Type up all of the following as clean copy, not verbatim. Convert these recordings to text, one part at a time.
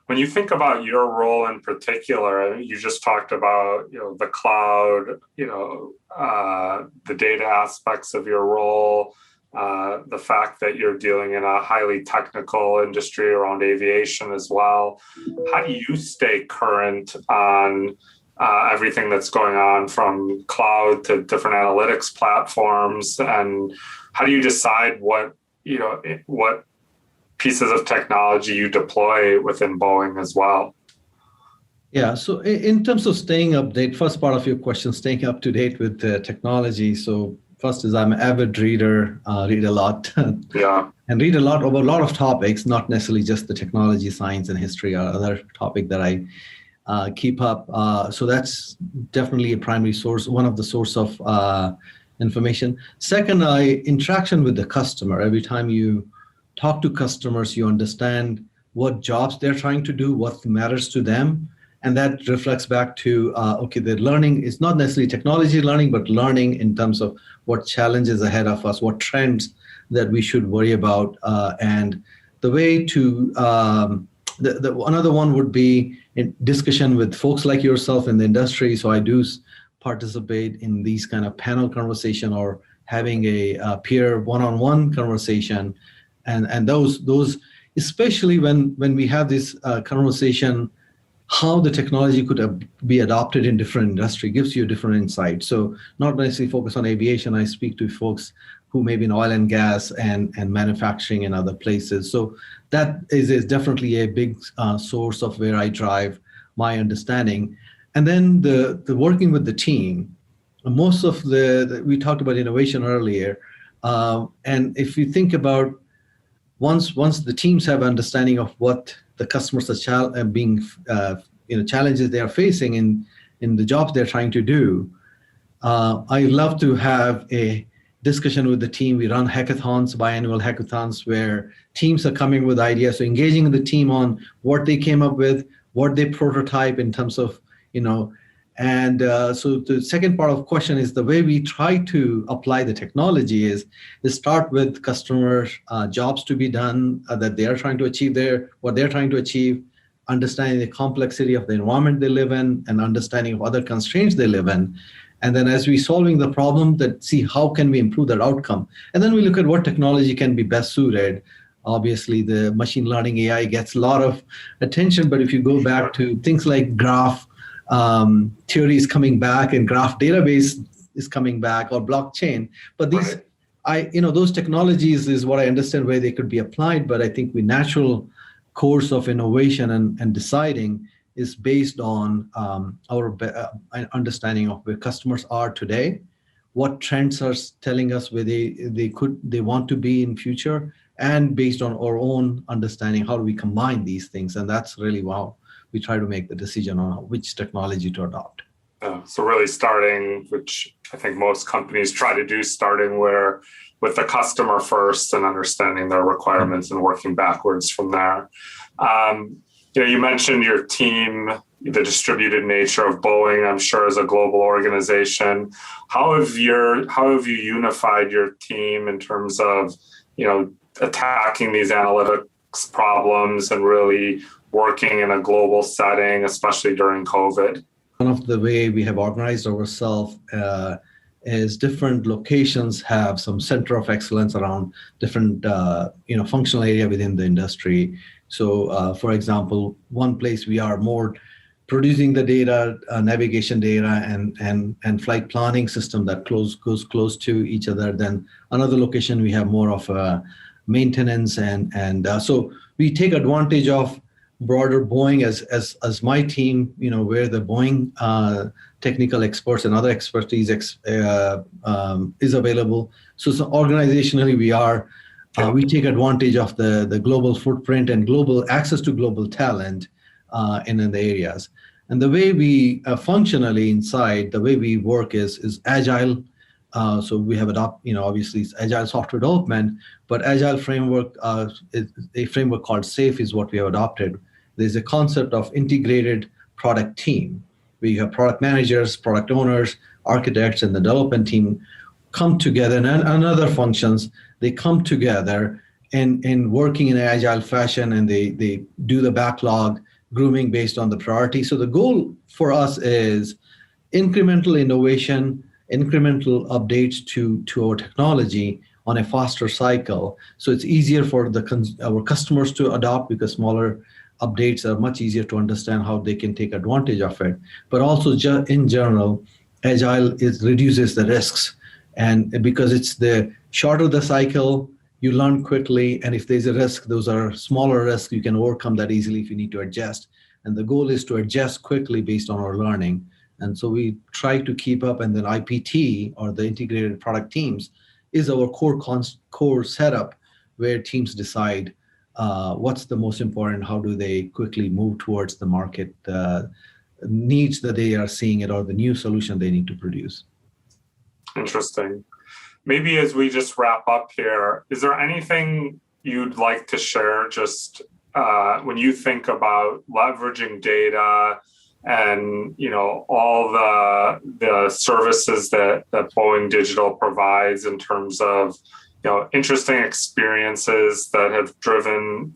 when you think about your role in particular, you just talked about, the cloud, the data aspects of your role, the fact that you're dealing in a highly technical industry around aviation as well. How do you stay current on everything that's going on from cloud to different analytics platforms? And how do you decide what pieces of technology you deploy within Boeing as well? Yeah, so in terms of staying update, first part of your question, staying up to date with the technology. So first is I'm an avid reader, read a lot. Yeah. And read a lot about a lot of topics, not necessarily just the technology, science, and history or other topic that I keep up. So that's definitely a primary source, one of the source of information. Second, interaction with the customer. Every time you talk to customers, you understand what jobs they're trying to do, what matters to them. And that reflects back to, the learning is not necessarily technology learning, but learning in terms of what challenges ahead of us, what trends that we should worry about. And the way to, another one would be in discussion with folks like yourself in the industry. So I do participate in these kind of panel conversation or having a peer one-on-one conversation. And those, especially when we have this conversation, how the technology could be adopted in different industry gives you a different insight. So not necessarily focus on aviation. I speak to folks who may be in oil and gas and manufacturing and other places. So that is definitely a big source of where I drive my understanding. And then the working with the team. Most of we talked about innovation earlier. And if you think about once the teams have understanding of what the customers are being, challenges they are facing in the jobs they're trying to do, I love to have a discussion with the team. We run hackathons, biannual hackathons, where teams are coming with ideas. So engaging the team on what they came up with, what they prototype in terms of, and so the second part of the question is the way we try to apply the technology is start with customer jobs to be done that they are trying to achieve what they're trying to achieve, understanding the complexity of the environment they live in and understanding of other constraints they live in. And then as we solving the problem, see how can we improve that outcome. And then we look at what technology can be best suited. Obviously, the machine learning AI gets a lot of attention, but if you go back to things like graph theory is coming back and graph database is coming back or blockchain. But these, those technologies is what I understand where they could be applied. But I think the natural course of innovation and deciding is based on our understanding of where customers are today, what trends are telling us where they want to be in future, and based on our own understanding, how do we combine these things? And that's really wow. We try to make the decision on which technology to adopt. So really starting, which I think most companies try to do, starting with the customer first and understanding their requirements and working backwards from there. You mentioned your team, the distributed nature of Boeing, I'm sure is a global organization. How have you unified your team in terms of, attacking these analytics problems and really working in a global setting, especially during COVID? One of the way we have organized ourselves is different locations have some center of excellence around different, functional area within the industry. So, for example, one place we are more producing the data, navigation data, and flight planning system that goes close to each other. Then another location we have more of maintenance and so we take advantage of broader Boeing as my team, where the Boeing technical experts and other expertise is available. So organizationally, we take advantage of the global footprint and global access to global talent in the areas. And the way we functionally inside, the way we work is agile. So we have obviously it's agile software development, but agile framework, a framework called SAFe is what we have adopted. There's a concept of integrated product team, where you have product managers, product owners, architects, and the development team come together, and other functions, they come together and working in an agile fashion, and they do the backlog, grooming based on the priority. So the goal for us is incremental innovation, incremental updates to our technology on a faster cycle. So it's easier for our customers to adopt because smaller updates are much easier to understand how they can take advantage of it. But also in general, agile reduces the risks. And because it's the shorter the cycle, you learn quickly. And if there's a risk, those are smaller risks. You can overcome that easily if you need to adjust. And the goal is to adjust quickly based on our learning. And so we try to keep up, and then IPT, or the integrated product teams, is our core setup where teams decide what's the most important, how do they quickly move towards the market needs that they are seeing it, or the new solution they need to produce. Interesting. Maybe as we just wrap up here, is there anything you'd like to share just when you think about leveraging data and all the services that Boeing Digital provides in terms of interesting experiences that have driven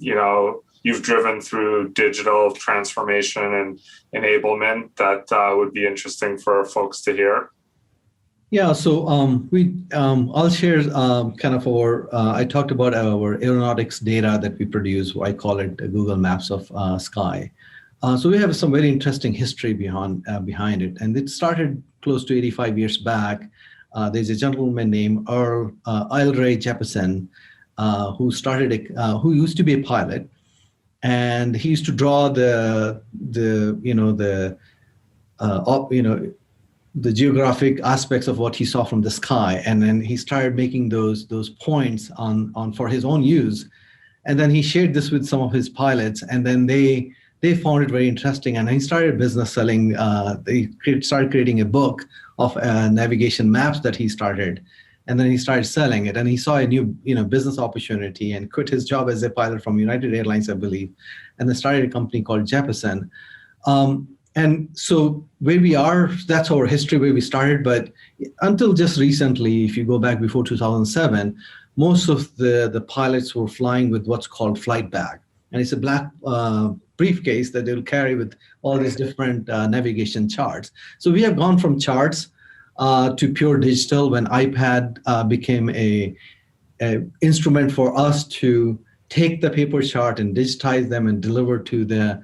you've driven through digital transformation and enablement that would be interesting for folks to hear? Yeah, so I'll share kind of I talked about our aeronautics data that we produce. I call it Google Maps of Sky. So we have some very interesting history behind it, and it started close to 85 years back. There's a gentleman named Earl Ray Jeppesen who used to be a pilot, and he used to draw the geographic aspects of what he saw from the sky, and then he started making those points on for his own use, and then he shared this with some of his pilots, and then they found it very interesting, and he started business selling. They started creating a book of navigation maps that he started, and then he started selling it, and he saw a new business opportunity and quit his job as a pilot from United Airlines, I believe, and then started a company called Jeppesen. And so where we are, that's our history, where we started. But until just recently, if you go back before 2007, most of the pilots were flying with what's called flight bag. And it's a black briefcase that they'll carry with all these different navigation charts. So we have gone from charts to pure digital when iPad became a instrument for us to take the paper chart and digitize them and deliver to the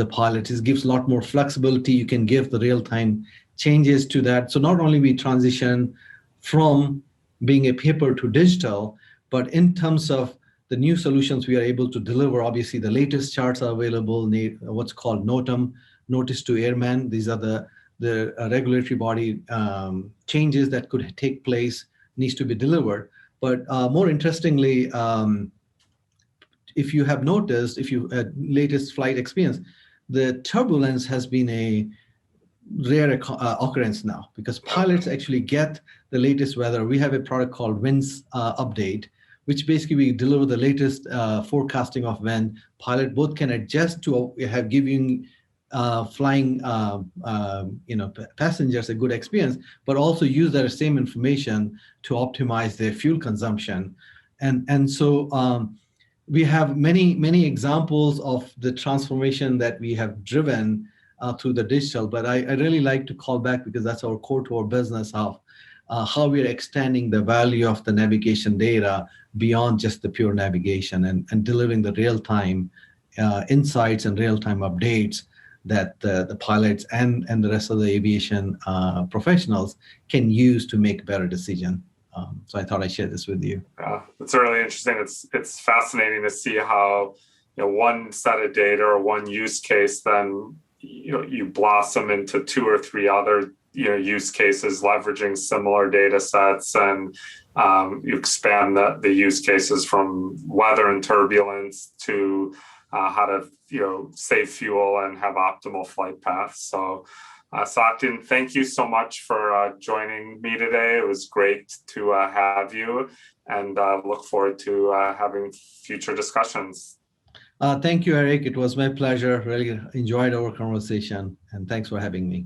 pilot. It gives a lot more flexibility. You can give the real-time changes to that. So not only we transition from being a paper to digital, but in terms of the new solutions we are able to deliver, obviously the latest charts are available, what's called NOTAM, Notice to Airmen. These are the regulatory body changes that could take place, needs to be delivered. But more interestingly, if you have noticed, if you had latest flight experience, the turbulence has been a rare occurrence now, because pilots actually get the latest weather. We have a product called Winds Update, which basically we deliver the latest forecasting of when pilot both can adjust to have giving flying passengers a good experience, but also use that same information to optimize their fuel consumption. And so we have many examples of the transformation that we have driven through the digital, but I really like to call back, because that's our core to our business, of how we are extending the value of the navigation data beyond just the pure navigation, and delivering the real-time insights and real-time updates that the pilots and the rest of the aviation professionals can use to make better decisions. So I thought I'd share this with you. Yeah, it's really interesting. It's fascinating to see how one set of data or one use case, then you blossom into two or three other use cases leveraging similar data sets, and you expand the use cases from weather and turbulence to how to save fuel and have optimal flight paths. So Satyen, thank you so much for joining me today. It was great to have you, and look forward to having future discussions. Thank you, Eric. It was my pleasure. Really enjoyed our conversation, and thanks for having me.